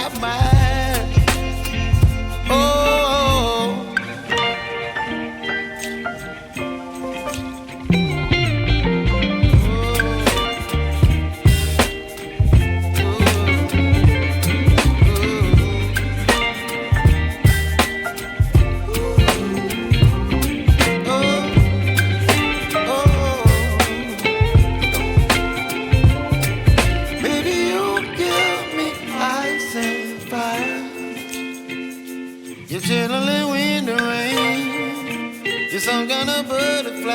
my mind. Oh, baby, you give me ice and fire. You're chilling when the rain. You're some kind of butterfly.